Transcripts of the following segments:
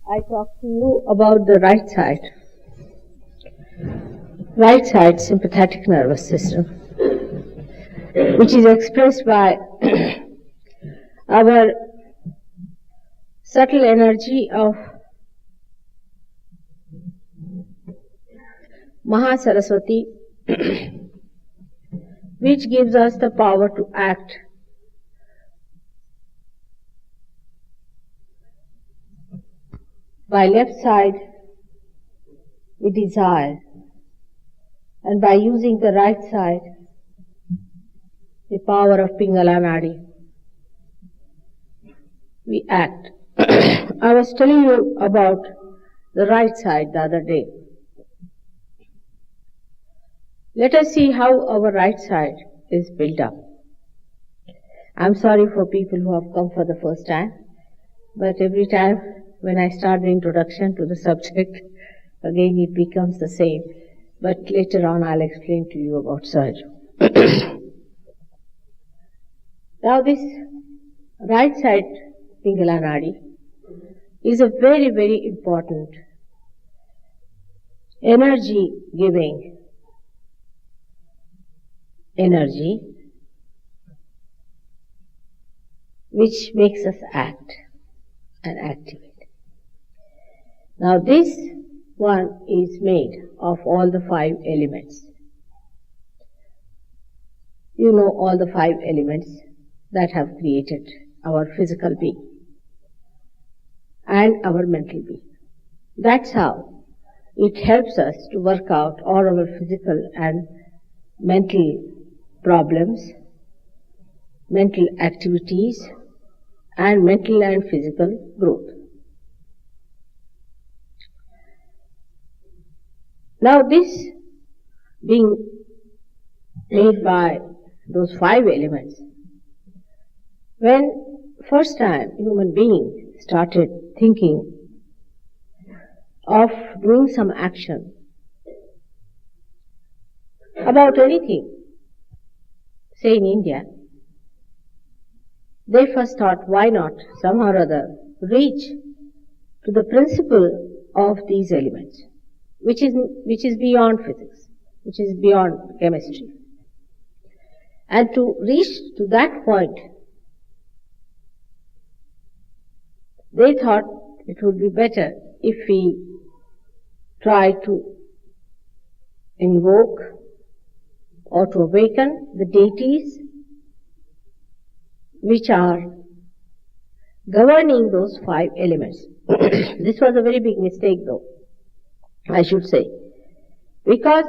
I talk to you about the right side. Right side sympathetic nervous system, which is expressed by our subtle energy of Mahasaraswati, which gives us the power to act. By left side, we desire, and by using the right side, the power of Pingala Nadi, we act. I was telling you about the right side the other day. Let us see how our right side is built up. I'm sorry for people who have come for the first time, but every time when I start the introduction to the subject, again it becomes the same. But later on I'll explain to you about SahajaYoga. Now this right side Pingala Nadi is a very, very important energy-giving energy which makes us act and activate. Now this one is made of all the 5 elements. You know all the 5 elements that have created our physical being and our mental being. That's how it helps us to work out all our physical and mental problems, mental activities, and mental and physical growth. Now this being made by those 5 elements, when first time human being started thinking of doing some action about anything, say in India, they first thought, why not somehow or other reach to the principle of these elements, which is beyond physics, which is beyond chemistry. And to reach to that point, they thought it would be better if we try to invoke or to awaken the deities which are governing those 5 elements. This was a very big mistake though, I should say, because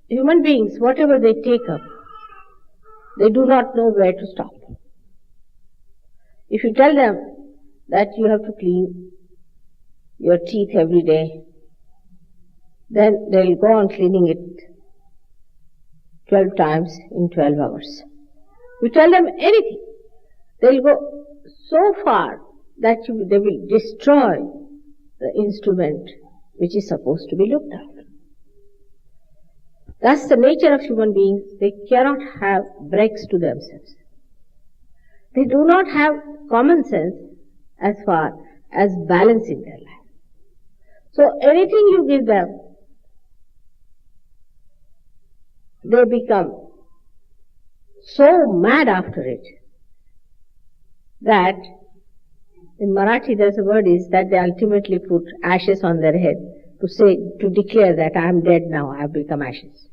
human beings, whatever they take up, they do not know where to stop. If you tell them that you have to clean your teeth every day, then they'll go on cleaning it 12 times in 12 hours. You tell them anything, they'll go so far that they will destroy the instrument which is supposed to be looked after. That's the nature of human beings. They cannot have breaks to themselves. They do not have common sense as far as balance in their life. So anything you give them, they become so mad after it that in Marathi there's a word is that they ultimately put ashes on their head to declare that I am dead now, I have become ashes.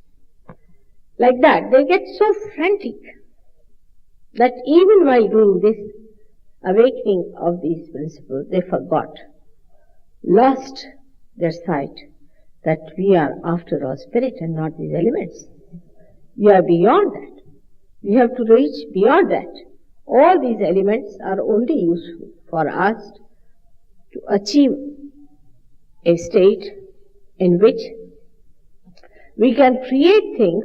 Like that, they get so frantic that even while doing this awakening of these principles, they lost their sight that we are after all spirit and not these elements. We are beyond that. We have to reach beyond that. All these elements are only useful for us to achieve a state in which we can create things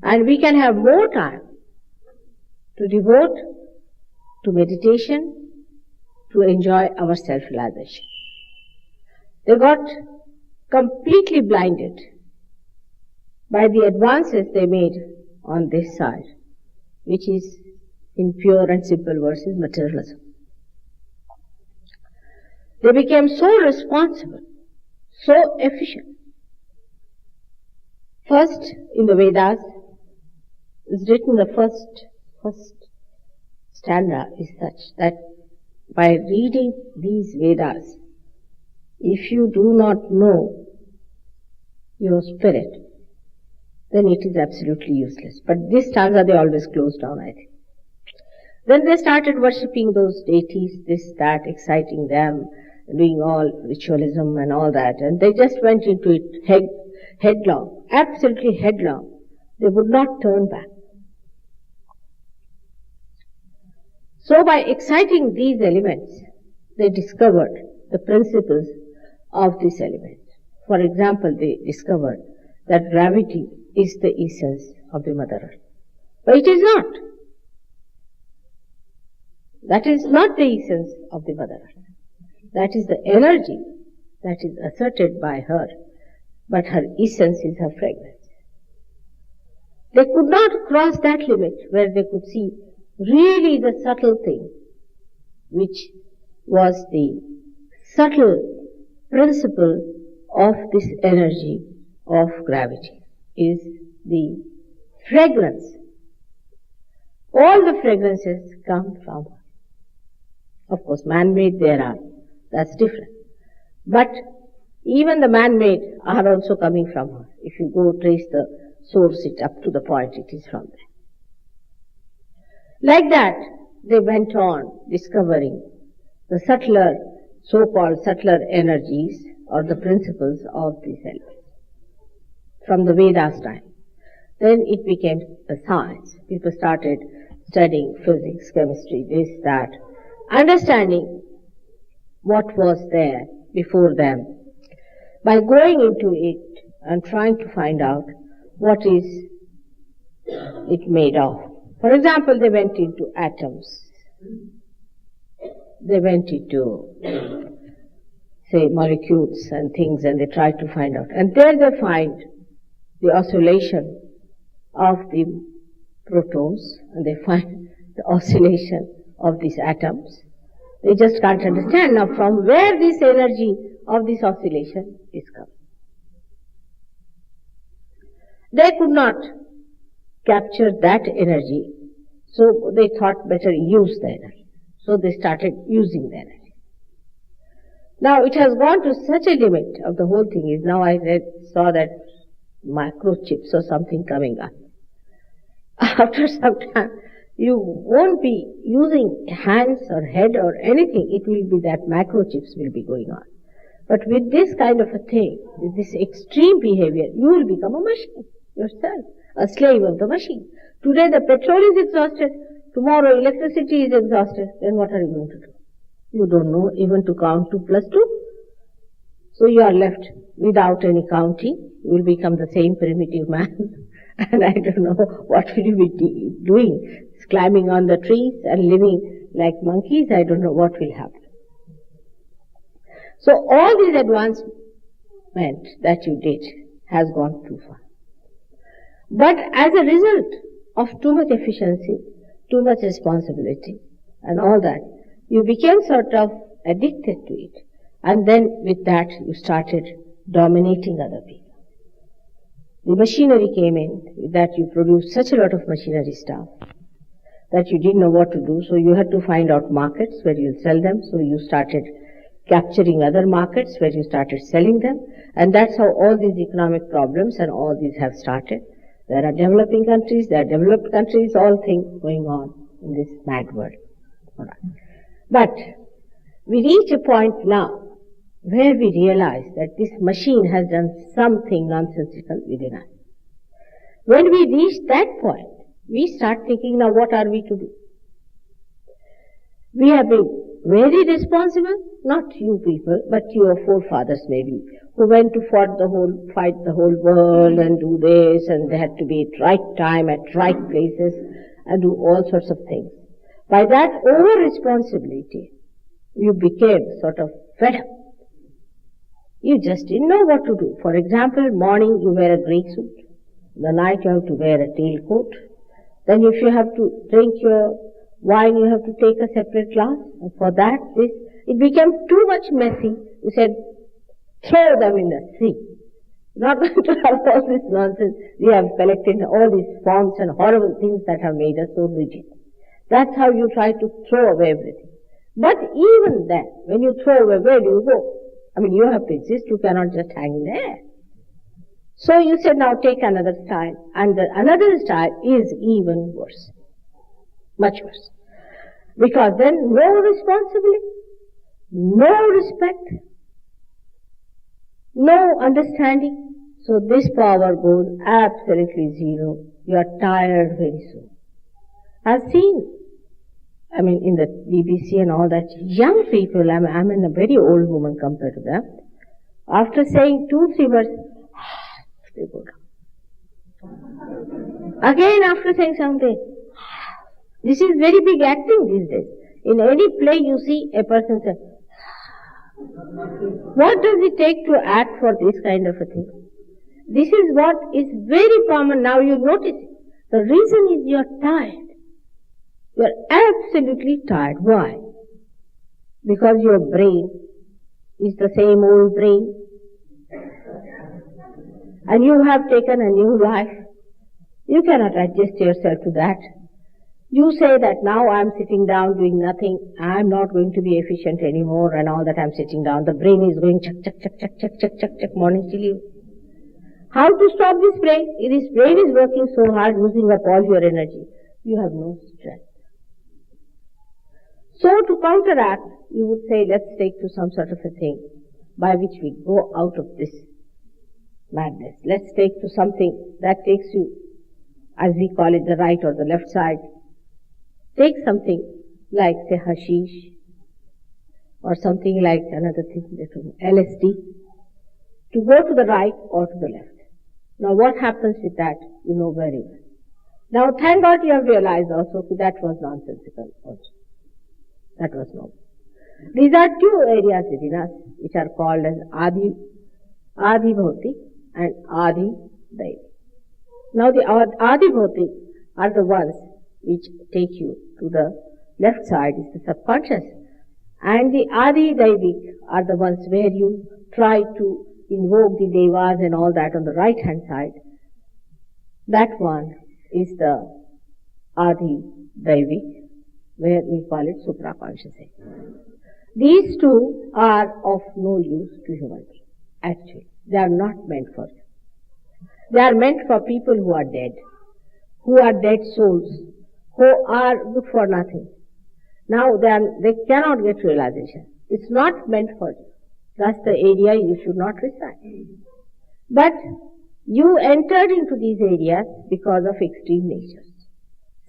and we can have more time to devote to meditation, to enjoy our self-realization. They got completely blinded by the advances they made on this side, which is, in pure and simple words, is materialism. They became so responsible, so efficient. First, in the Vedas, is written the first stanza is such that by reading these Vedas, if you do not know your spirit, then it is absolutely useless. But this stanza they always closed down, I think. Then they started worshipping those deities, this, that, exciting them, doing all ritualism and all that, and they just went into it headlong, absolutely headlong. They would not turn back. So by exciting these elements, they discovered the principles of these elements. For example, they discovered that gravity is the essence of the Mother Earth. But it is not. That is not the essence of the Mother Earth. That is the energy that is asserted by her, but her essence is her fragrance. They could not cross that limit where they could see really the subtle thing, which was the subtle principle of this energy of gravity, is the fragrance. All the fragrances come from her. Of course, man-made there are, that's different. But even the man-made are also coming from her. If you go trace the source it up to the point, it is from there. Like that, they went on discovering the subtler, so-called subtler energies or the principles of these elements from the Vedas time. Then it became a science. People started studying physics, chemistry, this, that, understanding what was there before them by going into it and trying to find out what is it made of. For example, they went into atoms. They went into, say, molecules and things, and they tried to find out. And there they find the oscillation of the protons, and they find the oscillation of these atoms. They just can't understand now from where this energy of this oscillation is coming. They could not capture that energy, so they thought better use the energy. So they started using the energy. Now it has gone to such a limit of the whole thing is now I saw that microchips or something coming up. After some time, you won't be using hands or head or anything. It will be that microchips will be going on. But with this kind of a thing, with this extreme behavior, you will become a machine yourself, a slave of the machine. Today the petrol is exhausted, tomorrow electricity is exhausted, then what are you going to do? You don't know even to count 2 plus 2. So you are left without any counting. You will become the same primitive man. And I don't know what will you be doing. Climbing on the trees and living like monkeys, I don't know what will happen. So all this advancement that you did has gone too far. But as a result of too much efficiency, too much responsibility and all that, you became sort of addicted to it. And then with that you started dominating other people. The machinery came in, with that you produced such a lot of machinery stuff that you didn't know what to do, so you had to find out markets where you'll sell them, so you started capturing other markets where you started selling them, and that's how all these economic problems and all these have started. There are developing countries, there are developed countries, all things going on in this mad world. All right. But we reach a point now where we realize that this machine has done something nonsensical within us. When we reach that point, we start thinking, now what are we to do? We have been very responsible, not you people, but your forefathers maybe, who went to fight the whole world and do this, and they had to be at right time, at right places, and do all sorts of things. By that over-responsibility, you became sort of fed up. You just didn't know what to do. For example, morning you wear a grey suit, the night you have to wear a tailcoat. Then if you have to drink your wine, you have to take a separate glass. And for that, this, It became too much messy. You said, throw them in the sea. Not going to have all this nonsense. We have collected all these forms and horrible things that have made us so rigid. That's how you try to throw away everything. But even then, when you throw away, where do you go? I mean, you have to exist. You cannot just hang in the air. So you said, now take another style. And another style is even worse. Much worse. Because then no responsibility, no respect, no understanding. So this power goes absolutely zero. You are tired very soon. I've seen, in the BBC and all that, young people, I'm a very old woman compared to them. After saying 2-3 words, they go down. Again, after saying something, this is very big acting these days. In any play you see a person say, what does it take to act for this kind of a thing? This is what is very common now. You notice it. The reason is you are tired. You are absolutely tired. Why? Because your brain is the same old brain. And you have taken a new life. You cannot adjust yourself to that. You say that now I'm sitting down doing nothing, I'm not going to be efficient anymore and all that I'm sitting down. The brain is going chuck, morning till evening. How to stop this brain? This brain is working so hard, using up all your energy. You have no strength. So to counteract, you would say, let's take to some sort of a thing by which we go out of this madness. Let's take to something that takes you, as we call it, the right or the left side. Take something like, say, hashish, or something like another thing, LSD, to go to the right or to the left. Now what happens with that, you know very well. Now thank God you have realized also that was nonsensical also. That was no. These are two areas within us which are called as Adi Bhautik and Adi Daivi. Now the Adi Bhautik are the ones which take you to the left side, is the subconscious. And the Adi Daivik are the ones where you try to invoke the devas and all that on the right hand side. That one is the Adi Daivik, where we call it supraconscious. These two are of no use to human beings. Actually, they are not meant for you. They are meant for people who are dead souls, who are good for nothing. Now they cannot get realization. It's not meant for you. That's the area you should not reside. But you entered into these areas because of extreme natures.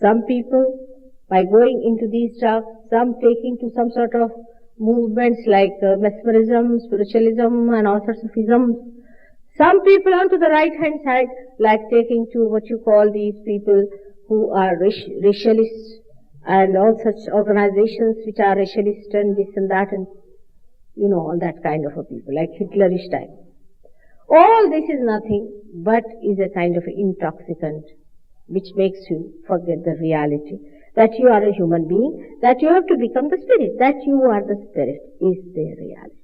Some people, by going into these stuff, some taking to some sort of movements like mesmerism, spiritualism and all sorts of isms. Some people onto the right hand side, like taking to what you call these people who are racialists and all such organizations which are racialist and this and that and all that kind of a people, like Hitlerish type. All this is nothing but is a kind of intoxicant which makes you forget the reality that you are a human being, that you have to become the spirit, that you are the spirit is the reality.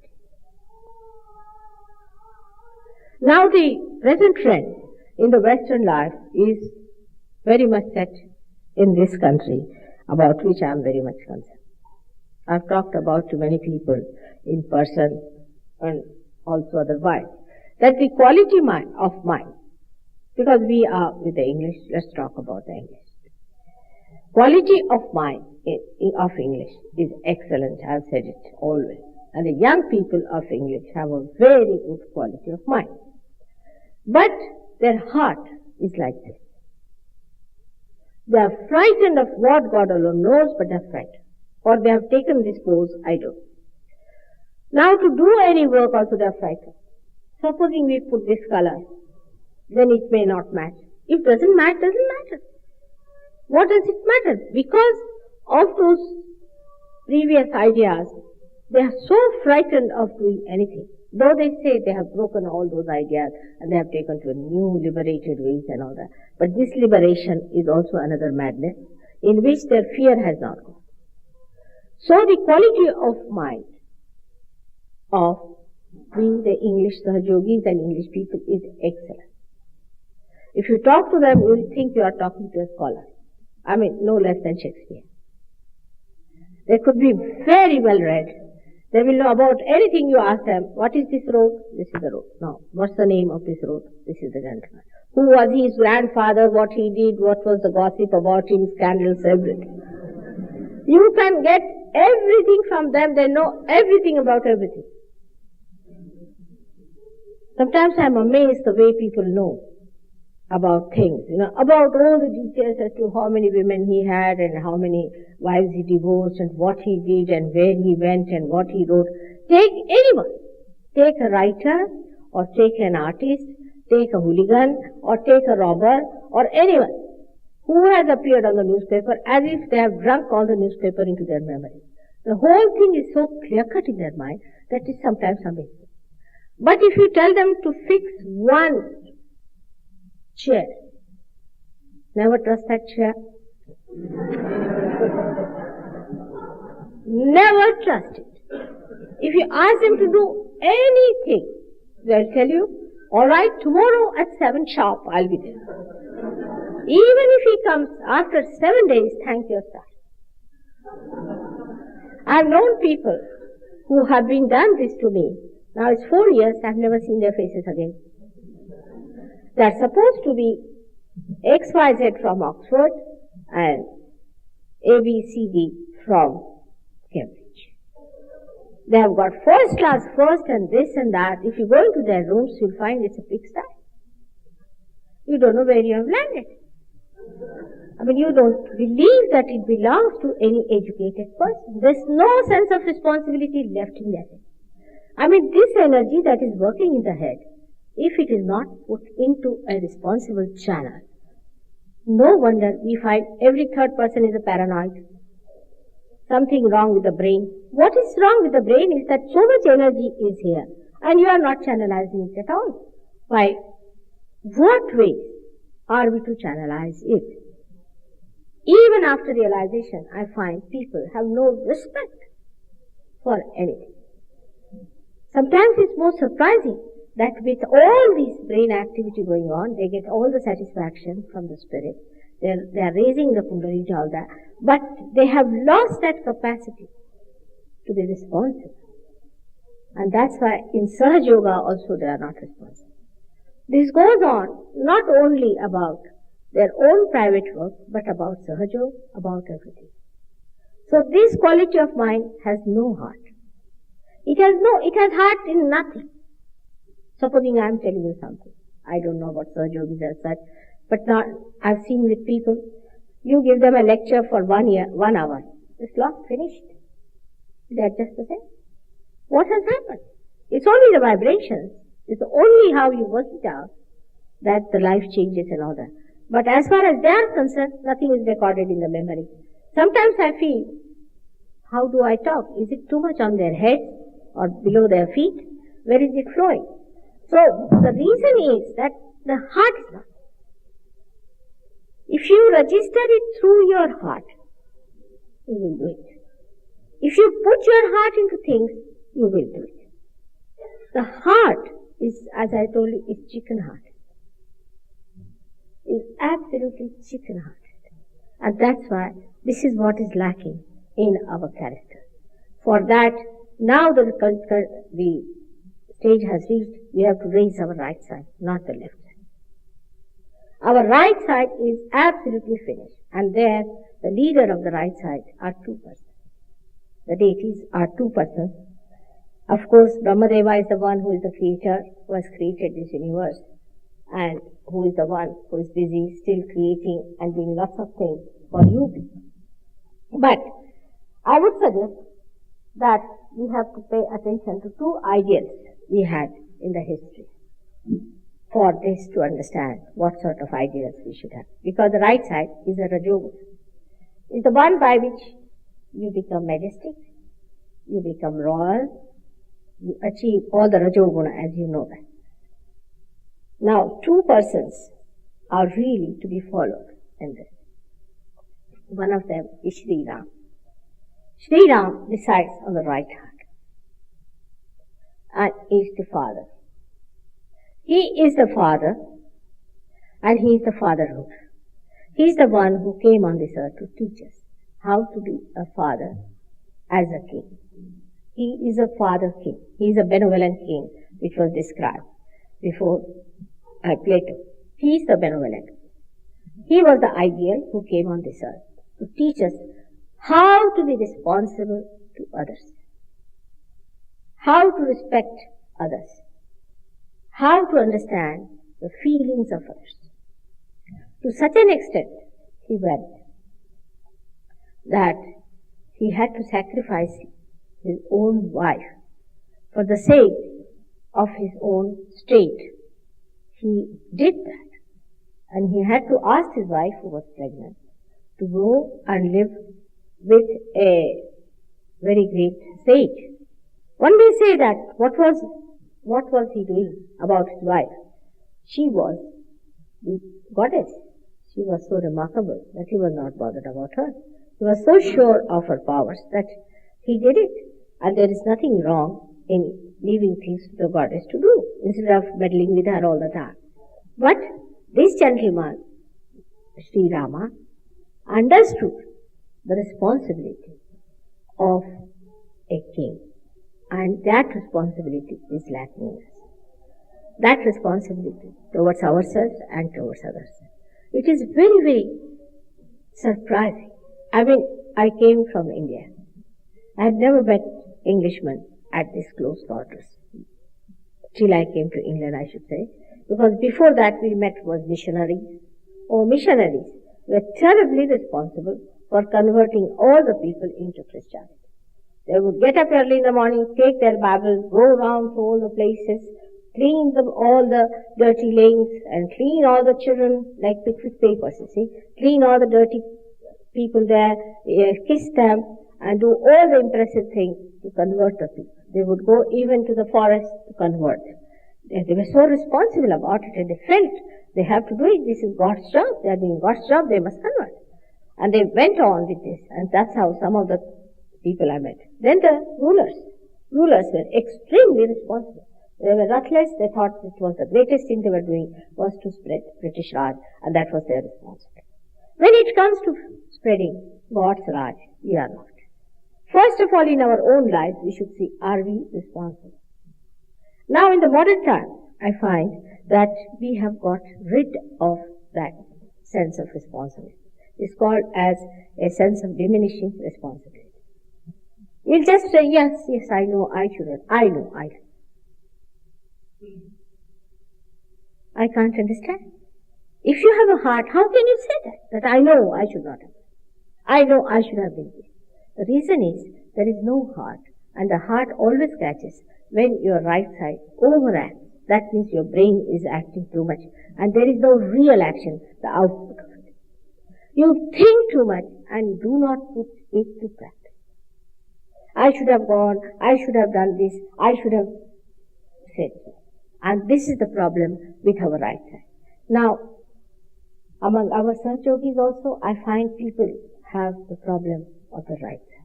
Now the present trend in the Western life is very much set in this country, about which I am very much concerned. I've talked about to many people in person and also otherwise, that the quality of mind, because we are with the English, let's talk about the English. Quality of mind of English is excellent, I've said it always. And the young people of English have a very good quality of mind. But their heart is like this. They are frightened of what God alone knows, but they are frightened. Or they have taken this pose, I don't. Now to do any work also they are frightened. Supposing we put this color, then it may not match. If it doesn't match, doesn't matter. What does it matter? Because of those previous ideas, they are so frightened of doing anything. Though they say they have broken all those ideas and they have taken to a new liberated ways and all that. But this liberation is also another madness in which their fear has not gone. So the quality of mind of we, the English Sahajogis and English people, is excellent. If you talk to them, you will think you are talking to a scholar. I mean, no less than Shakespeare. They could be very well read. They will know about anything you ask them. What is this road? This is the road. No. What's the name of this road? This is the gentleman. Who was his grandfather? What he did? What was the gossip about him? Scandals, everything. You can get everything from them. They know everything about everything. Sometimes I am amazed the way people know about things, about all the details as to how many women he had and how many wives he divorced and what he did and where he went and what he wrote. Take anyone. Take a writer or take an artist, take a hooligan or take a robber or anyone who has appeared on the newspaper as if they have drunk all the newspaper into their memory. The whole thing is so clear-cut in their mind that it's sometimes amazing. But if you tell them to fix one chair, never trust that chair. Never trust it. If you ask them to do anything, they'll tell you, all right, tomorrow at 7 sharp, I'll be there. Even if he comes after 7 days, thank your star. I've known people who have been done this to me. Now it's 4 years, I've never seen their faces again. They're supposed to be XYZ from Oxford and ABCD from Cambridge. They have got first class first and this and that. If you go into their rooms, you'll find it's a pigsty. You don't know where you have landed. I mean, you don't believe that it belongs to any educated person. There's no sense of responsibility left in their head. I mean, this energy that is working in the head, if it is not put into a responsible channel, no wonder we find every third person is a paranoid. Something wrong with the brain. What is wrong with the brain is that so much energy is here and you are not channelizing it at all. By what ways are we to channelize it? Even after realization, I find people have no respect for anything. Sometimes it's more surprising that with all this brain activity going on, they get all the satisfaction from the spirit. They are raising the kundalini, all that, but they have lost that capacity to be responsive. And that's why in SahajaYoga also they are not responsive. This goes on not only about their own private work, but about Sahaja, about everything. So this quality of mind has no heart. It has heart in nothing. Supposing I am telling you something. I don't know what Sahajogis are such, but now I've seen with people, you give them a lecture for 1 hour. It's lost, finished. They're just the same. What has happened? It's only the vibrations. It's only how you work it out that the life changes and all that. But as far as they are concerned, nothing is recorded in the memory. Sometimes I feel, how do I talk? Is it too much on their heads or below their feet? Where is it flowing? So the reason is that the heart is not. If you register it through your heart, you will do it. If you put your heart into things, you will do it. The heart is, as I told you, is chicken hearted. Is absolutely chicken hearted. And that's why this is what is lacking in our character. For that, now the stage has reached, we have to raise our right side, not the left side. Our right side is absolutely finished. And there, the leader of the right side are 2 persons. The deities are 2 persons. Of course, Brahmadeva is the one who is the creator, who has created this universe, and who is the one who is busy still creating and doing lots of things for you people. But I would suggest that we have to pay attention to 2 ideals we had in the history for this to understand what sort of ideals we should have. Because the right side is a Rajoguna. It's the one by which you become majestic, you become royal, you achieve all the Rajoguna as you know that. Now, 2 persons are really to be followed in this. One of them is Sri Ram. Sri Ram decides on the right heart. is the Father. He is the Father, and He is the Fatherhood. He is the one who came on this earth to teach us how to be a father as a king. He is a father king. He is a benevolent king, which was described before Plato. He is the benevolent. He was the ideal who came on this earth to teach us how to be responsible to others, how to respect others, how to understand the feelings of others. To such an extent he went that he had to sacrifice his own wife for the sake of his own state. He did that, and he had to ask his wife, who was pregnant, to go and live with a very great sage. One may say that what was he doing about his wife? She was the goddess. She was so remarkable that he was not bothered about her. He was so sure of her powers that he did it. And there is nothing wrong in leaving things to the goddess to do, instead of meddling with her all the time. But this gentleman, Sri Rama, understood the responsibility of a king. And that responsibility is lacking in us. That responsibility towards ourselves and towards others. It is very, very surprising. I mean, I came from India. I had never met Englishmen at these close quarters. Till I came to England, I should say. Because before that we met was missionaries. Missionaries were terribly responsible for converting all the people into Christianity. They would get up early in the morning, take their Bibles, go around to all the places, clean all the dirty lanes, and clean all the children like picnic papers, you see. Clean all the dirty people there, kiss them, and do all the impressive things to convert the people. They would go even to the forest to convert. They were so responsible about it, and they felt they have to do it. This is God's job. They are doing God's job. They must convert. And they went on with this, and that's how some of the people I met. Then the rulers were extremely responsible. They were ruthless. They thought it was the greatest thing they were doing was to spread British Raj, and that was their responsibility. When it comes to spreading God's Raj, we are not. First of all, in our own lives, we should see, are we responsible? Now, in the modern time, I find that we have got rid of that sense of responsibility. It's called as a sense of diminishing responsibility. We'll just say, yes, I know, I shouldn't. I can't understand. If you have a heart, how can you say that? That I know I should not have. I know I should have been here. The reason is, there is no heart, and the heart always catches when your right side overacts. That means your brain is acting too much, and there is no real action, the output of it. You think too much and do not put it to practice. I should have gone, I should have done this, I should have said so. And this is the problem with our right side. Now, among our SahajaYogis also, I find people have the problem of the right side.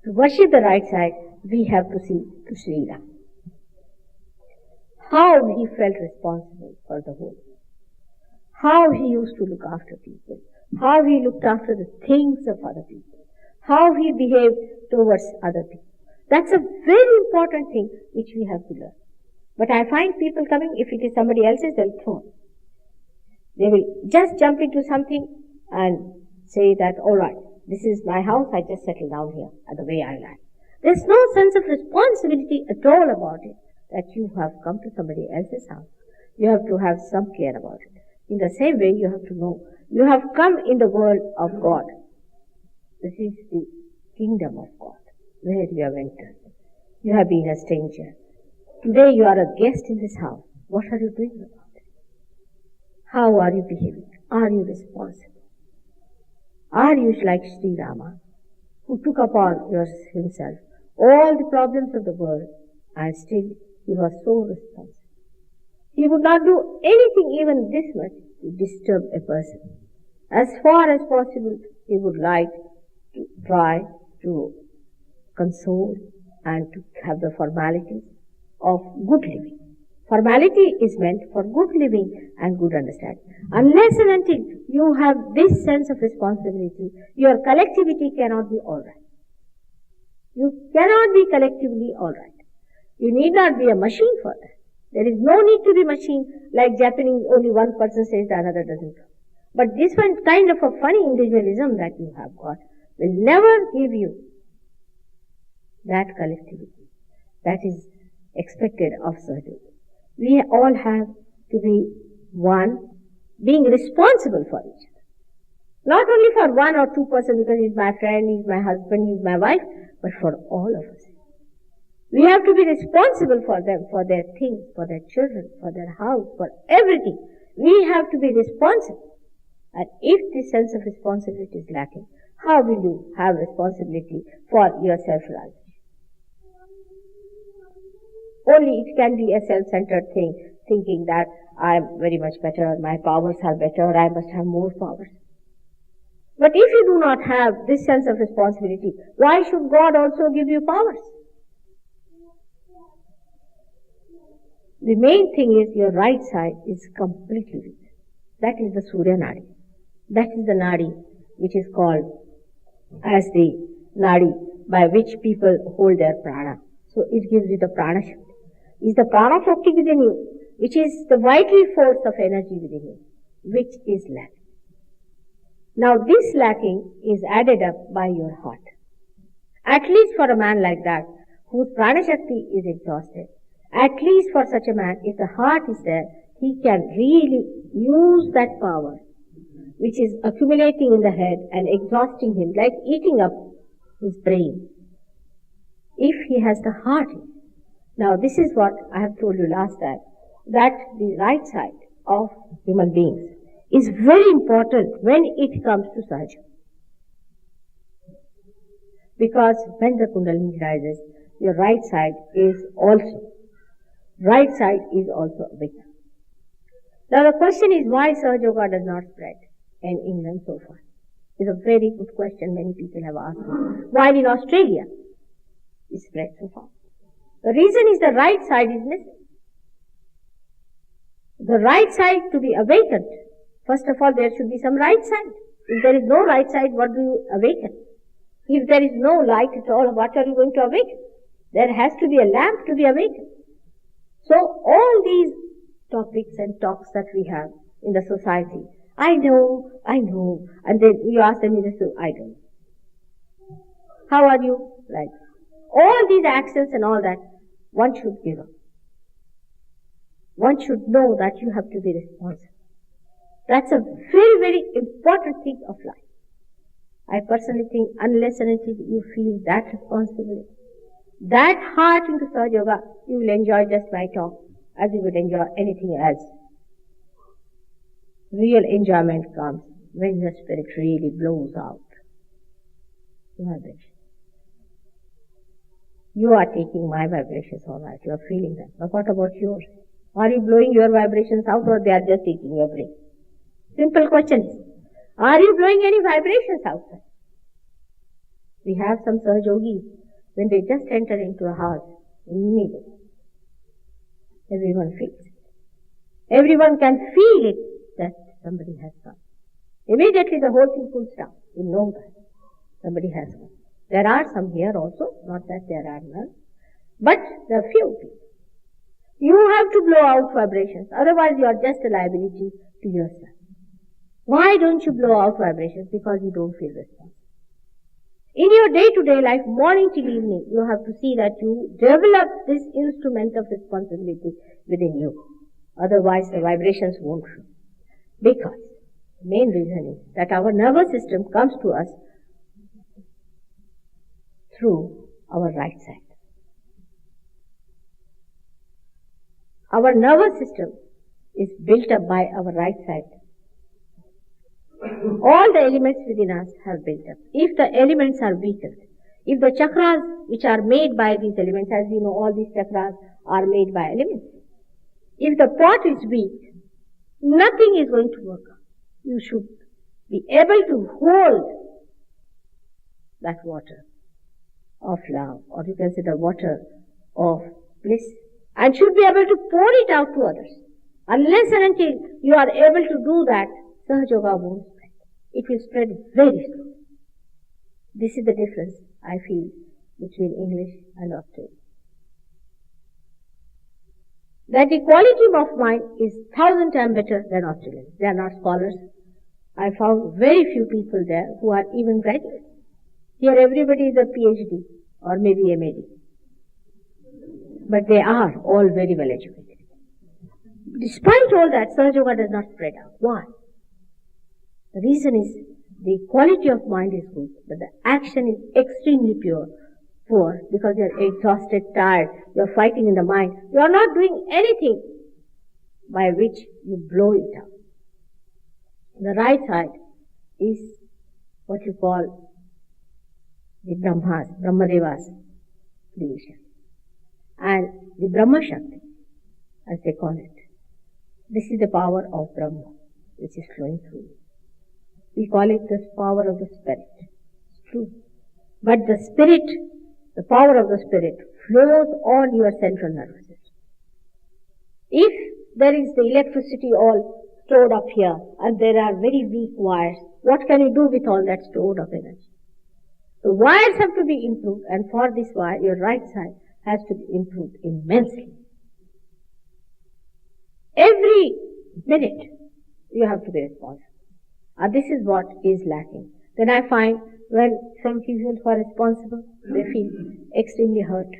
To worship the right side, we have to see to Sri Ram. How he felt responsible for the whole. How he used to look after people. How he looked after the things of other people. How he behaved towards other people. That's a very important thing which we have to learn. But I find people coming, if it is somebody else's, they'll throw it. They will just jump into something and say that, all right, this is my house, I just settle down here the way I like. There's no sense of responsibility at all about it, that you have come to somebody else's house. You have to have some care about it. In the same way, you have to know, you have come in the world of God. This is the kingdom of God, where you have entered. You have been a stranger. Today you are a guest in this house. What are you doing about it? How are you behaving? Are you responsible? Are you like Sri Rama, who took upon himself all the problems of the world, and still he was so responsible? He would not do anything even this much to disturb a person. As far as possible, he would like to try to console and to have the formalities of good living. Formality is meant for good living and good understanding. Unless and until you have this sense of responsibility, your collectivity cannot be alright. You cannot be collectively alright. You need not be a machine for that. There is no need to be machine like Japanese, only one person says the another doesn't come. But this one kind of a funny individualism that you have got will never give you that collectivity that is expected of SahajaYoga. We all have to be one, being responsible for each other. Not only for 1 or 2 persons because he's my friend, he's my husband, he's my wife, but for all of us. We have to be responsible for them, for their things, for their children, for their house, for everything. We have to be responsible. And if this sense of responsibility is lacking, how will you have responsibility for your self-realization? Only it can be a self-centered thing, thinking that I am very much better, my powers are better, I must have more powers. But if you do not have this sense of responsibility, why should God also give you powers? The main thing is your right side is completely weak. That is the Surya Nadi. That is the Nadi which is called as the Nadi by which people hold their prana. So it gives you the prana shakti. Is the prana shakti within you, which is the vital force of energy within you, which is lacking. Now this lacking is added up by your heart. At least for a man like that, whose prana shakti is exhausted, at least for such a man, if the heart is there, he can really use that power which is accumulating in the head and exhausting him, like eating up his brain, if he has the heart in it. Now this is what I have told you last time, that the right side of human beings is very important when it comes to Sahaja. Because when the Kundalini rises, your right side is also weak. Now the question is why SahajaYoga does not spread in England so far. It's a very good question many people have asked me. While in Australia, it spread so far. The reason is the right side is missing. The right side to be awakened, first of all there should be some right side. If there is no right side, what do you awaken? If there is no light at all, what are you going to awaken? There has to be a lamp to be awakened. So all these topics and talks that we have in the society, I know, and then you ask them, I don't. How are you? Right. All these actions and all that, one should give up. One should know that you have to be responsible. That's a very, very important thing of life. I personally think unless and until you feel that responsibility, that heart into SahajaYoga, you will enjoy just my talk as you would enjoy anything else. Real enjoyment comes when your spirit really blows out the vibration. You are taking my vibrations, all right, you are feeling them. But what about yours? Are you blowing your vibrations out or they are just taking your breath? Simple question is, are you blowing any vibrations outside? We have some Sahajogis, when they just enter into a house, immediately, everyone feels it. Everyone can feel it that somebody has come. Immediately the whole thing cools down. You know that somebody has come. There are some here also, not that there are none, but there are few people. You have to blow out vibrations, otherwise you are just a liability to yourself. Why don't you blow out vibrations? Because you don't feel responsible. In your day-to-day life, morning till evening, you have to see that you develop this instrument of responsibility within you. Otherwise the vibrations won't flow. Because the main reason is that our nervous system comes to us through our right side. Our nervous system is built up by our right side. All the elements within us have built up. If the elements are weakened, if the chakras which are made by these elements, as you know, all these chakras are made by elements. If the pot is weak, nothing is going to work out. You should be able to hold that water of love, or you can say the water of bliss, and should be able to pour it out to others. Unless and until you are able to do that, SahajaYoga won't spread. It will spread very slowly. This is the difference I feel between English and Australian. That the quality of mind is 1,000 times better than Australians. They are not scholars. I found very few people there who are even graduates. Here everybody is a PhD or maybe MAD. But they are all very well educated. Despite all that, SahajaYoga does not spread out. Why? The reason is the quality of mind is good, but the action is extremely poor, because you are exhausted, tired, you are fighting in the mind. You are not doing anything by which you blow it out. The right side is what you call the Brahmadevas creation, and the Brahma Shakti, as they call it. This is the power of Brahma, which is flowing through you. We call it the power of the Spirit. It's true. But the Spirit, the power of the Spirit, flows on your central nervous system. If there is the electricity all stored up here, and there are very weak wires, what can you do with all that stored up energy? The wires have to be improved, and for this wire, your right side has to be improved immensely. Every minute, you have to be responsible. This is what is lacking. Then I find when some people who are responsible, they feel extremely hurt.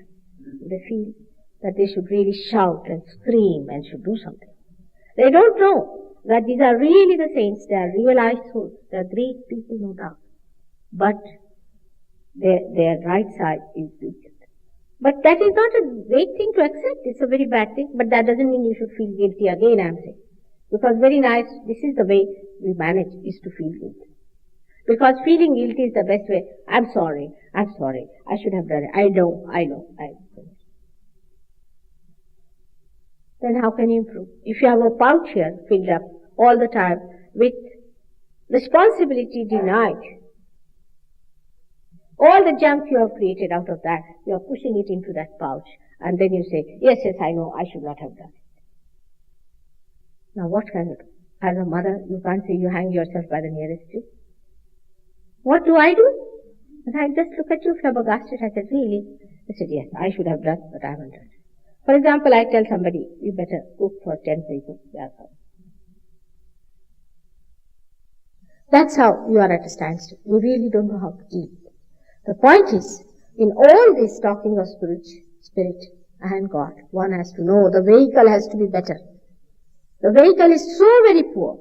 They feel that they should really shout and scream and should do something. They don't know that these are really the saints. They are realized souls. They are great people, no doubt. But their right side is weakened. But that is not a great thing to accept. It's a very bad thing. But that doesn't mean you should feel guilty again, I'm saying. Because very nice, this is the way we manage, is to feel guilty. Because feeling guilty is the best way. I'm sorry, I should have done it. I know. Then how can you improve? If you have a pouch here filled up all the time with responsibility denied, all the junk you have created out of that, you are pushing it into that pouch, and then you say, yes, I know, I should not have done it. Now what can you do? As a mother, you can't say you hang yourself by the nearest tree. What do? And I just look at you flabbergasted. I said, really? I said, yes, I should have done, but I haven't done it. For example, I tell somebody, you better cook for 10 people. That's how you are at a standstill. You really don't know how to eat. The point is, in all this talking of spirit and God, one has to know the vehicle has to be better. The vehicle is so very poor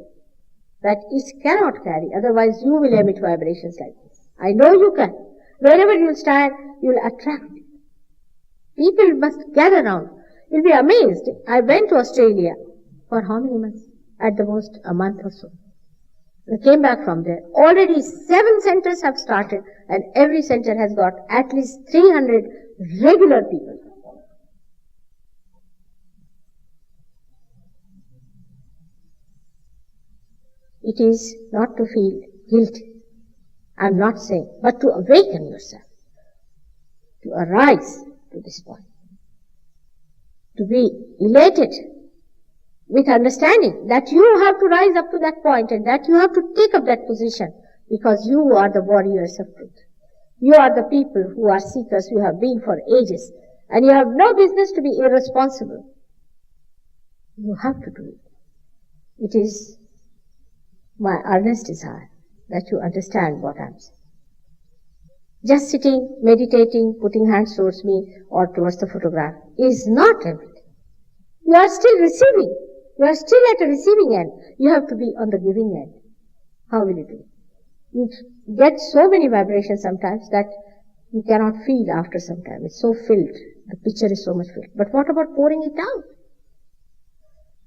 that it cannot carry, otherwise you will emit vibrations like this. I know you can. Wherever you will stand, you will attract it. People must gather around. You'll be amazed. I went to Australia for how many months? At the most, a month or so. I came back from there. Already 7 centers have started, and every center has got at least 300 regular people. It is not to feel guilty, I'm not saying, but to awaken yourself, to arise to this point, to be elated with understanding that you have to rise up to that point and that you have to take up that position because you are the warriors of truth. You are the people who are seekers, you have been for ages, and you have no business to be irresponsible. You have to do it. It is my earnest desire that you understand what I am saying. Just sitting, meditating, putting hands towards me or towards the photograph is not everything. You are still receiving. You are still at a receiving end. You have to be on the giving end. How will you do it? You get so many vibrations sometimes that you cannot feel after some time. It's so filled. The picture is so much filled. But what about pouring it out?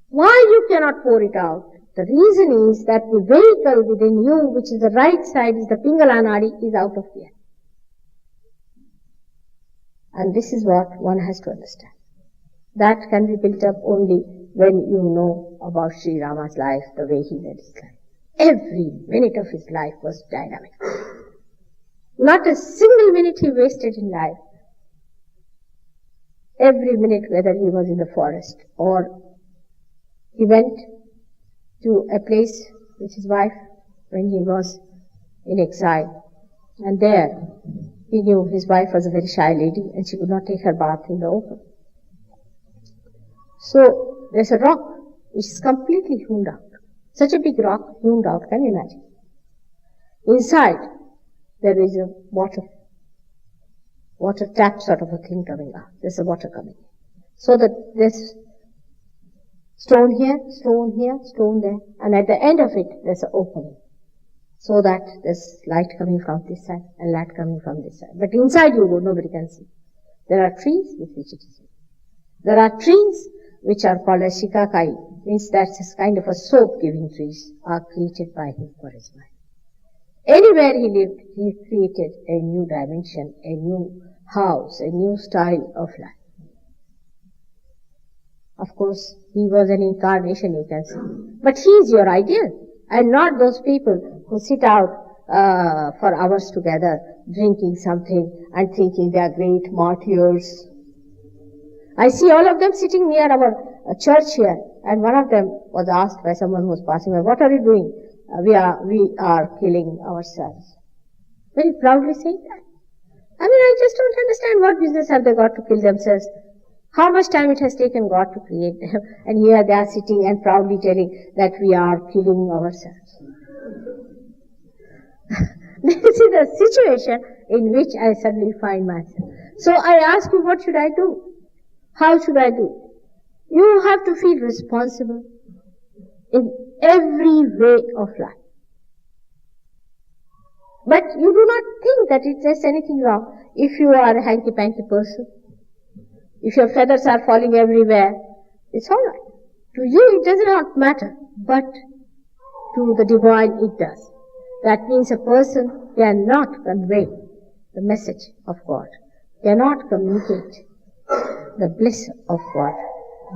Why you cannot pour it out? The reason is that the vehicle within you, which is the right side, is the Pingala Nadi, is out of gear. And this is what one has to understand. That can be built up only when you know about Sri Rama's life, the way he led his life. Every minute of his life was dynamic. Not a single minute he wasted in life. every minute, whether he was in the forest or he went to a place with his wife when he was in exile. And there he knew his wife was a very shy lady and she could not take her bath in the open. So there's a rock which is completely hewn out. Such a big rock hewn out, can you imagine? Inside there is a water tap sort of a thing coming out. There's a water coming. So that there's stone here, stone there, and at the end of it there's an opening. So that there's light coming from this side and light coming from this side. But inside you go, nobody can see. There are trees with which it is. There are trees which are called as shikakai, means that's a kind of a soap-giving trees are created by him for his mind. Anywhere he lived, he created a new dimension, a new house, a new style of life. Of course, he was an incarnation, you can see. But he is your ideal, and not those people who sit out for hours together, drinking something and thinking they are great martyrs. I see all of them sitting near our church here, and one of them was asked by someone who was passing by, "What are you doing?" We are killing ourselves. Very proudly saying that. I mean, I just don't understand what business have they got to kill themselves. How much time it has taken God to create them, and here they are sitting and proudly telling that we are killing ourselves. This is the situation in which I suddenly find myself. So I ask you, what should I do? How should I do? You have to feel responsible in every way of life. But you do not think that there's anything wrong if you are a hanky-panky person. If your feathers are falling everywhere, it's all right. To you it does not matter, but to the divine it does. That means a person cannot convey the message of God, cannot communicate the bliss of God,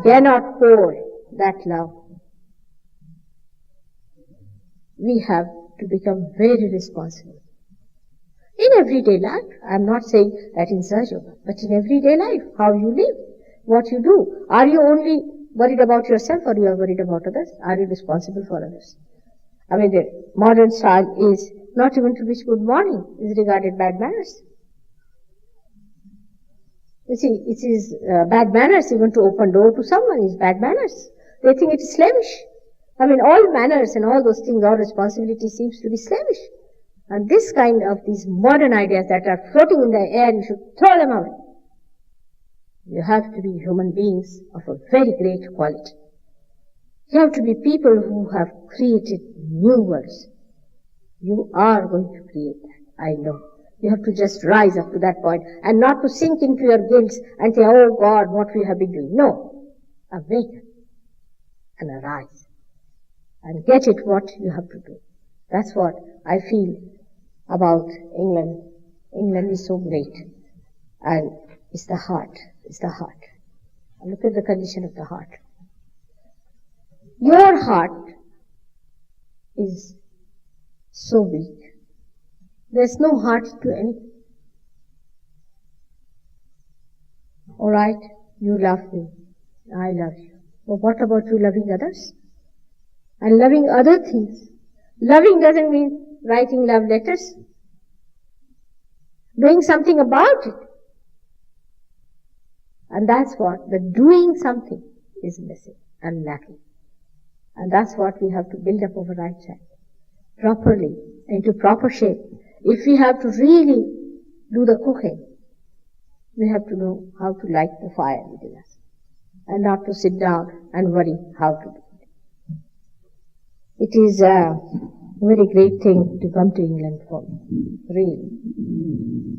cannot pour that love. We have to become very responsible. In everyday life, I'm not saying that in SahajaYoga, but in everyday life, how you live, what you do. Are you only worried about yourself or you are worried about others? Are you responsible for others? I mean, the modern style is not even to wish good morning is regarded bad manners. You see, it is bad manners even to open door to someone is bad manners. They think it is slavish. I mean, all manners and all those things, all responsibility seems to be slavish. And this kind of these modern ideas that are floating in the air, you should throw them away. You have to be human beings of a very great quality. You have to be people who have created new worlds. You are going to create that, I know. You have to just rise up to that point and not to sink into your guilt and say, "Oh God, what we have been doing." No. Awaken and arise and get it what you have to do. That's what I feel about England. England is so great. And it's the heart. It's the heart. And look at the condition of the heart. Your heart is so weak. There's no heart to anything. Alright, you love me. I love you. But what about you loving others? And loving other things. Loving doesn't mean writing love letters. Doing something about it. And that's what the doing something is missing and lacking. And that's what we have to build up our right side properly, into proper shape. If we have to really do the cooking, we have to know how to light the fire within us and not to sit down and worry how to do it. It is a very great thing to come to England for me, really,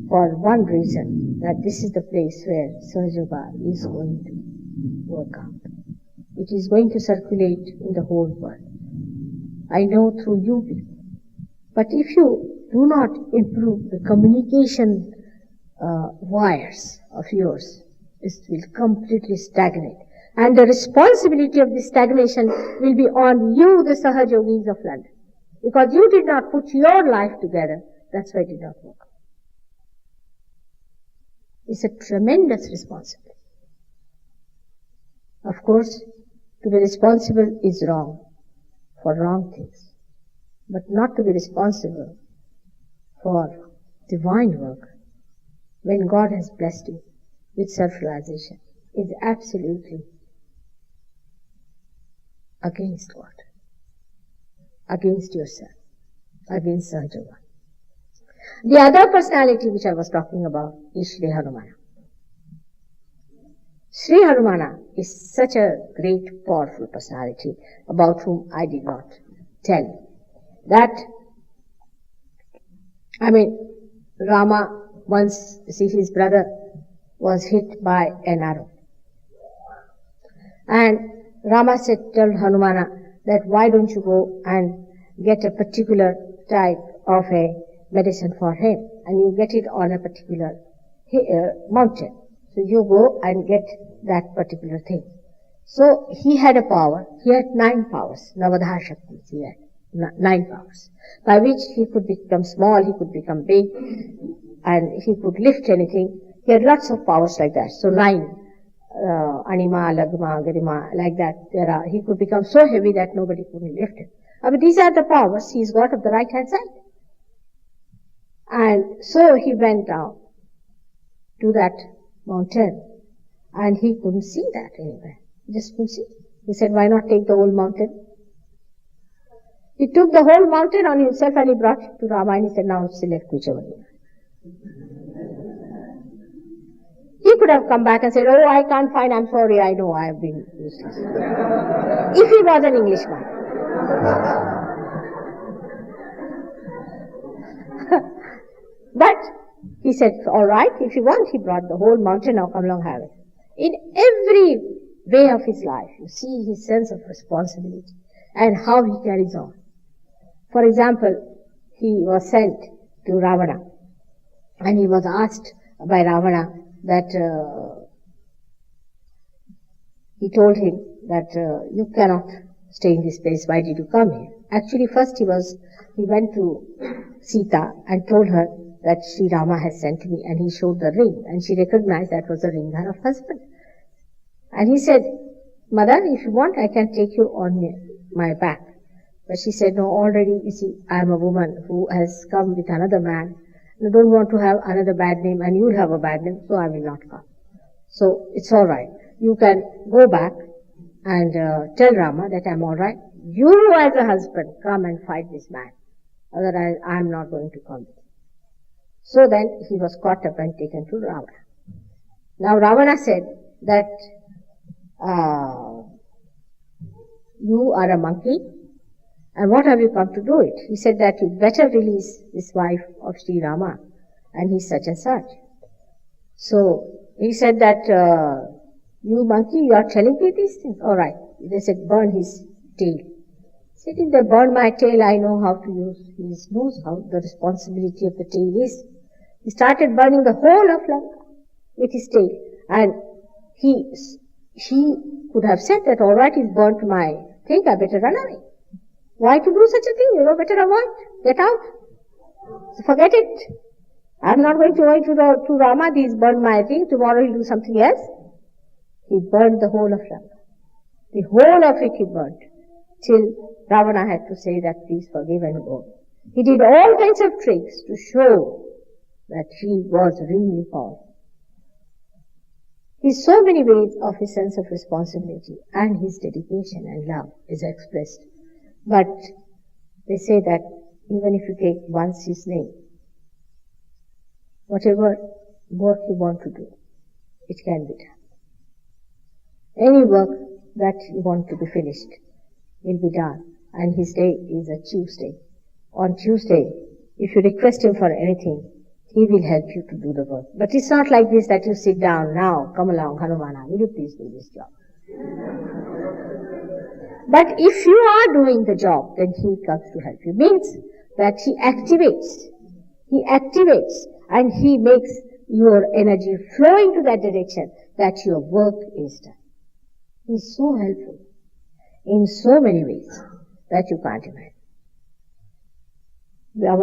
for one reason, that this is the place where SahajaYoga is going to work out. It is going to circulate in the whole world. I know through you people. But if you do not improve the communication wires of yours, it will completely stagnate. And the responsibility of this stagnation will be on you, the SahajaYogis of London. Because you did not put your life together, that's why it did not work. It's a tremendous responsibility. Of course, to be responsible is wrong for wrong things, but not to be responsible for divine work when God has blessed you with self-realization is absolutely against what? Against yourself, against SahajaYoga. The other personality which I was talking about is Sri Hanumana. Sri Hanumana is such a great, powerful personality about whom I did not tell. Rama once, his brother was hit by an arrow. And Rama told Hanumana that why don't you go and get a particular type of a medicine for him, and you get it on a particular mountain. So you go and get that particular thing. So he had a power. He had 9 powers, Navadha Shaktis. He had 9 powers, by which he could become small, he could become big, and he could lift anything. He had lots of powers like that. So 9. Anima, Lagma, Garima, like that. He could become so heavy that nobody could lift him. But these are the powers he's got of the right hand side. And so he went down to that mountain, and he couldn't see that anywhere. He just couldn't see. He said, why not take the whole mountain? He took the whole mountain on himself and he brought it to Rama, and he said, now select whichever you want. He could have come back and said, oh, I can't find, I'm sorry, I know I have been useless. If he was an Englishman. But he said, all right, if you want, he brought the whole mountain, now come along, have it. In every way of his life, you see his sense of responsibility and how he carries on. For example, he was sent to Ravana, and he was asked by Ravana that he told him that you cannot stay in this place, why did you come here? Actually, first he went to Sita and told her that Sri Rama has sent me, and he showed the ring, and she recognized that was the ring of husband. And he said, Mother, if you want, I can take you on my back. But she said, no, already, you see, I am a woman who has come with another man. I don't want to have another bad name, and you'll have a bad name, so I will not come. So it's all right. You can go back and tell Rama that I'm all right. You as a husband come and fight this man. Otherwise, I'm not going to come. So then he was caught up and taken to Ravana. Now Ravana said that you are a monkey, and what have you come to do it? He said that you better release this wife of Sri Rama, and he's such and such. So he said that, you monkey, you are telling me these things? All right. They said, burn his tail. He said, if they burn my tail, I know how to use. He knows how the responsibility of the tail is. He started burning the whole of Lanka with his tail, and he could have said that, all right, he's burnt my thing, I better run away. Why to do such a thing? Better avoid. Get out. So forget it. I'm not going to go to Rama. He's burned my thing. Tomorrow he'll do something else. He burned the whole of Lanka. The whole of it he burnt. Till Ravana had to say that please forgive and go. He did all kinds of tricks to show that he was really powerful. In so many ways of his sense of responsibility and his dedication and love is expressed. But they say that even if you take once his name, whatever work you want to do, it can be done. Any work that you want to be finished will be done, and his day is a Tuesday. On Tuesday, if you request him for anything, he will help you to do the work. But it's not like this that you sit down, now, come along, Hanumana, will you please do this job? But if you are doing the job, then he comes to help you. Means that he activates, and he makes your energy flow into that direction that your work is done. He is so helpful in so many ways that you can't imagine.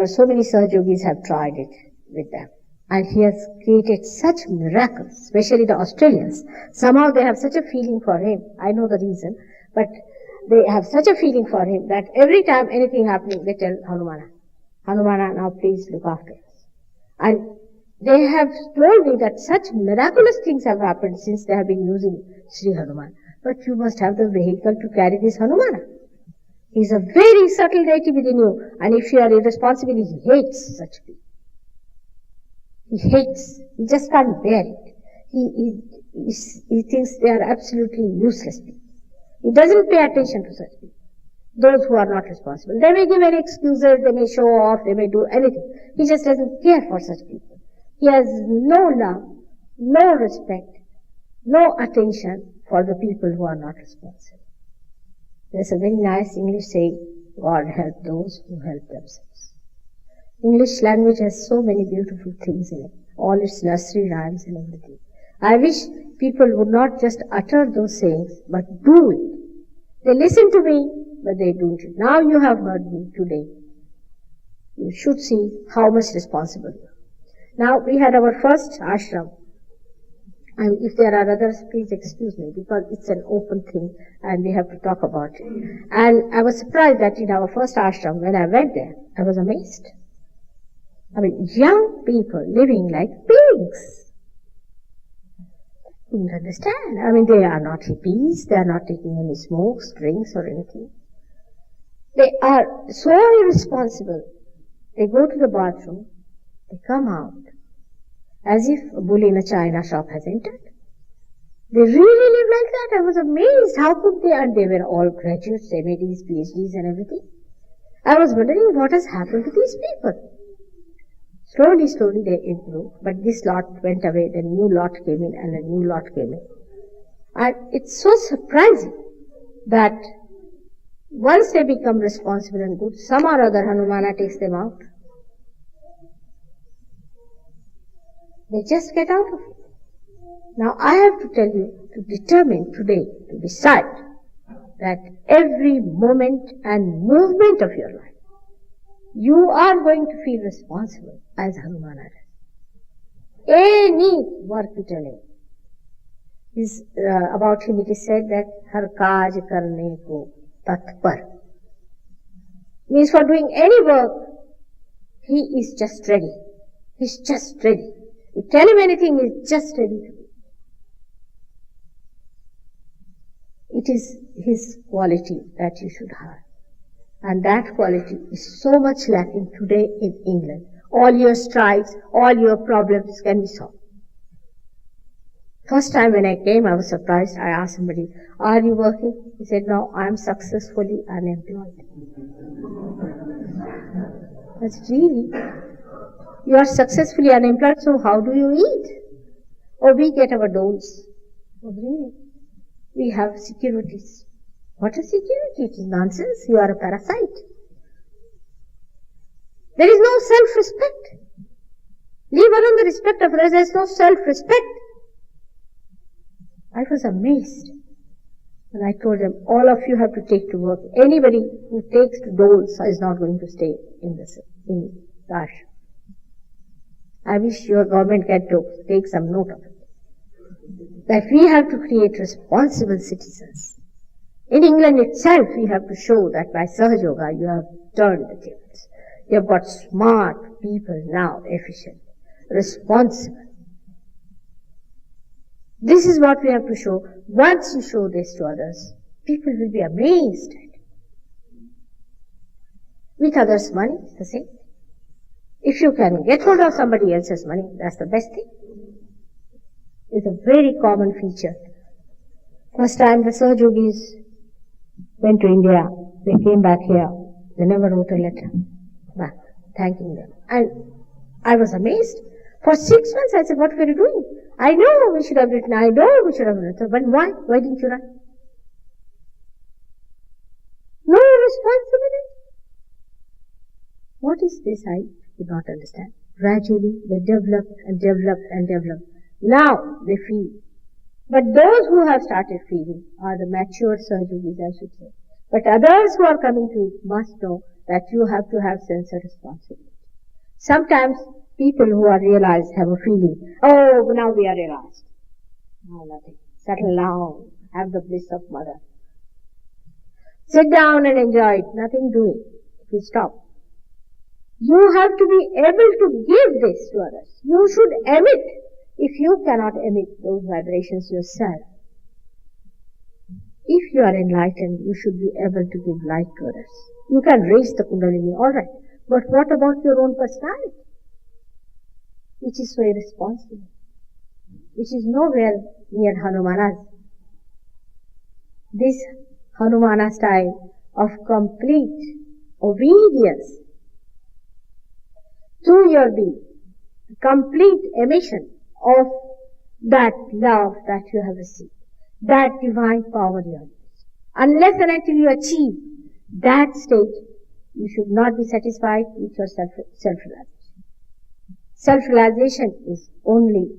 So many Sahajogis have tried it with them, And he has created such miracles, especially the Australians. Somehow they have such a feeling for him. I know the reason, but they have such a feeling for him that every time anything happening, they tell Hanumana, Hanumana, now please look after us. And they have told me that such miraculous things have happened since they have been using Sri Hanuman. But you must have the vehicle to carry this Hanumana. He is a very subtle deity within you, and if you are irresponsible, he hates such people. He hates. He just can't bear it. He thinks they are absolutely useless people. He doesn't pay attention to such people. Those who are not responsible. They may give any excuses, they may show off, they may do anything. He just doesn't care for such people. He has no love, no respect, no attention for the people who are not responsible. There's a very nice English saying, God help those who help themselves. English language has so many beautiful things in it, all its nursery rhymes and everything. I wish people would not just utter those sayings, but do it. They listen to me, but they don't. Now you have heard me today. You should see how much responsible you are. Now we had our first ashram. And if there are others, please excuse me, because it's an open thing and we have to talk about it. And I was surprised that in our first ashram, when I went there, I was amazed. I mean, young people living like pigs. I couldn't understand. I mean, they are not hippies, they are not taking any smokes, drinks or anything. They are so irresponsible. They go to the bathroom, they come out, as if a bull in a china shop has entered. They really live like that. I was amazed. How could they? And they were all graduates, MADs, PhDs and everything. I was wondering what has happened to these people. Slowly they improved, but this lot went away, the new lot came in and a new lot came in. And it's so surprising that once they become responsible and good, some or other Hanumana takes them out. They just get out of it. Now I have to tell you to determine today, to decide that every moment and movement of your life, you are going to feel responsible as Hanumana does. Any work you tell him. About him it is said that har kaaj karne ko tatpar. Means for doing any work, he is just ready. He's just ready. You tell him anything, he's just ready to do. It is his quality that you should have. And that quality is so much lacking today in England. All your strikes, all your problems can be solved. First time when I came, I was surprised. I asked somebody, are you working? He said, no, I am successfully unemployed. That's really, you are successfully unemployed, so how do you eat? Or we get our doles. Oh, really? We have securities. What is security? It is nonsense. You are a parasite. There is no self-respect. Leave alone the respect of others. There is no self-respect. I was amazed when I told them, all of you have to take to work. Anybody who takes to doles is not going to stay in the ashram. I wish your government can take some note of it. That we have to create responsible citizens. In England itself, we have to show that by SahajaYoga you have turned the tables. You have got smart people now, efficient, responsible. This is what we have to show. Once you show this to others, people will be amazed. With others' money, it's the same. If you can get hold of somebody else's money, that's the best thing. It's a very common feature. First time the SahajaYogis went to India, they came back here, they never wrote a letter back, thanking them. And I was amazed. For 6 months I said, what were you doing? I know we should have written, I know we should have written, but why? Why didn't you write? No responsibility. What is this? I could not understand. Gradually they developed and developed and developed. Now they feel. But those who have started feeling are the mature SahajaYogis, I should say. But others who are coming to must know that you have to have sense of responsibility. Sometimes people who are realized have a feeling, oh, now we are realized. No, nothing. Settle down. Have the bliss of mother. Sit down and enjoy it. Nothing doing. You stop. You have to be able to give this to others. You should emit. If you cannot emit those vibrations yourself, if you are enlightened, you should be able to give light to others. You can raise the Kundalini, alright. But what about your own personality? Which is so irresponsible. Which is nowhere near Hanumana's. This Hanumana style of complete obedience to your being, complete emission of that love that you have received, that divine power you have received. Unless and until you achieve that stage, you should not be satisfied with your self-realization. Self-realization is only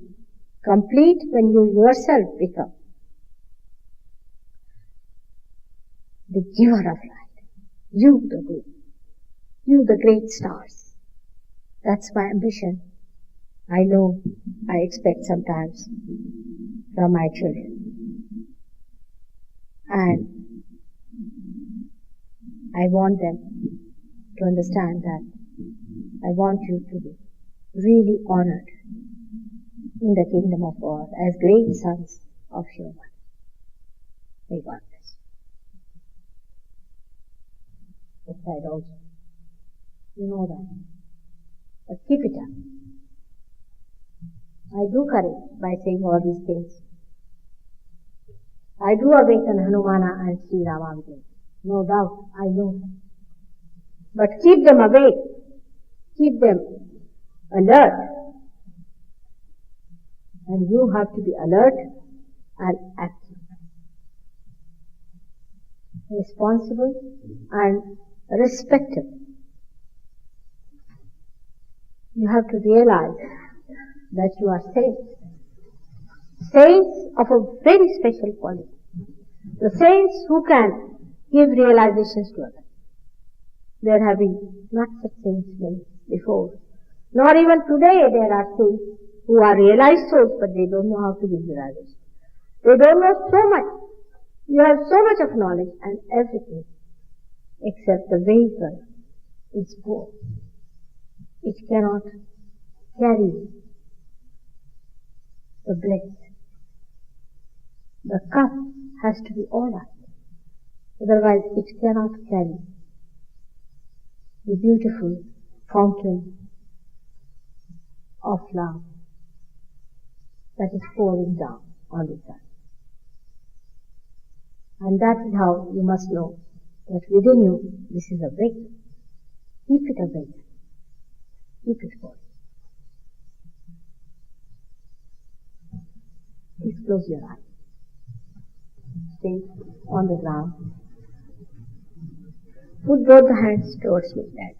complete when you yourself become the giver of light. You the good. You the great stars. That's my ambition. I know I expect sometimes from my children. And I want them to understand that I want you to be really honored in the kingdom of God as great sons of your mother. May God bless you. This side also. You know that. But keep it up. I do courage by saying all these things. I do awaken Hanumana and Sri Rama within. No doubt, I know. But keep them awake. Keep them alert. And you have to be alert and active. Responsible and respectable. You have to realize that you are saints. Saints of a very special quality. The saints who can give realizations to others. There have been not such saints before. Nor even today there are saints who are realized souls, but they don't know how to give realization. They don't know so much. You have so much of knowledge and everything, except the vehicle is poor. It cannot carry the bliss. The cup has to be all right. Otherwise it cannot carry the beautiful fountain of love that is pouring down on the earth. And that is how you must know that within you this is awake. Keep it awake. Keep it going. Please close your eyes. Stay on the ground. Put both the hands towards your head.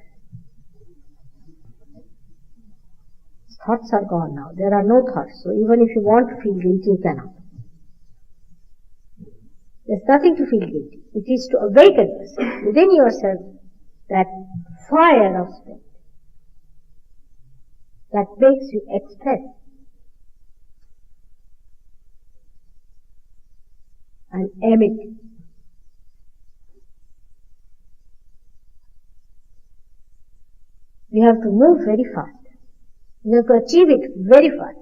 Thoughts are gone now. There are no thoughts. So even if you want to feel guilty, you cannot. There's nothing to feel guilty. It is to awaken within yourself that fire of spirit that makes you express and emit. We have to move very fast. We have to achieve it very fast.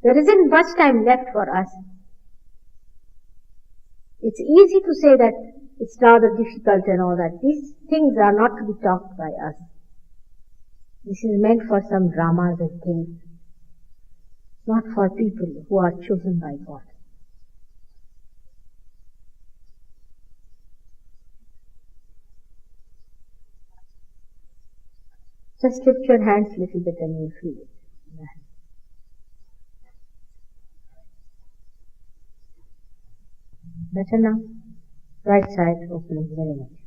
There isn't much time left for us. It's easy to say that it's rather difficult and all that. These things are not to be talked by us. This is meant for some dramas and things, not for people who are chosen by God. Just lift your hands a little bit and you'll feel it. Better now. Right side opening very much.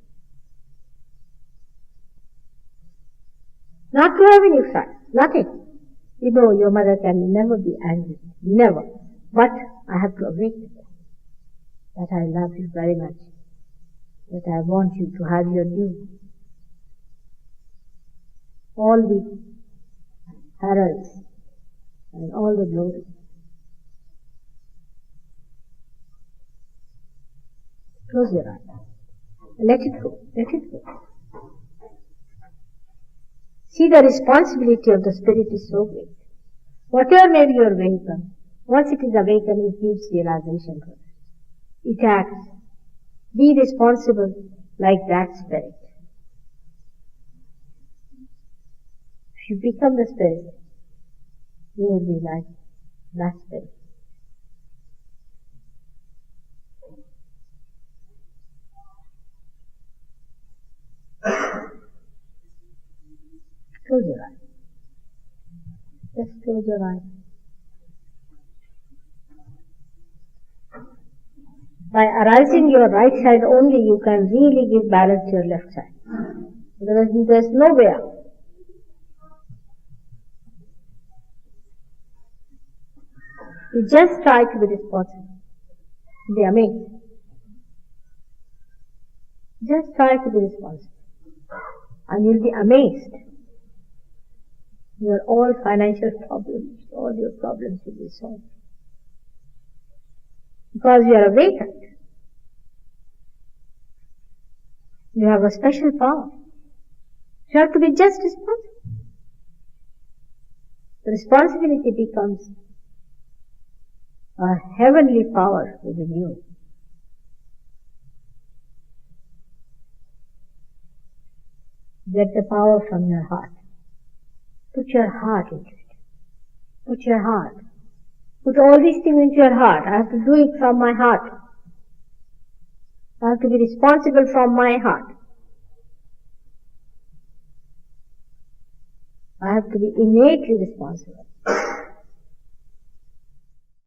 Not to have any fight. Nothing. You know your mother can never be angry. Never. But I have to awaken that I love you very much. That I want you to have your due. All the heralds and all the glory. Close your eyes. Let it go. Let it go. See, the responsibility of the spirit is so great. Whatever may be your vehicle, once it is awakened, it gives realization to it. It acts. Be responsible like that spirit. If you become the spirit, you will be like that spirit. Close your eyes. Just close your eyes. By arising your right side only, you can really give balance to your left side. There's no way out. You just try to be responsible. Be amazed. Just try to be responsible. And you'll be amazed. Your all financial problems, all your problems will be solved. Because you are awakened. You have a special power. You have to be just responsible. The responsibility becomes a heavenly power within you. Get the power from your heart. Put your heart into it. Put your heart. Put all these things into your heart. I have to do it from my heart. I have to be responsible from my heart. I have to be innately responsible.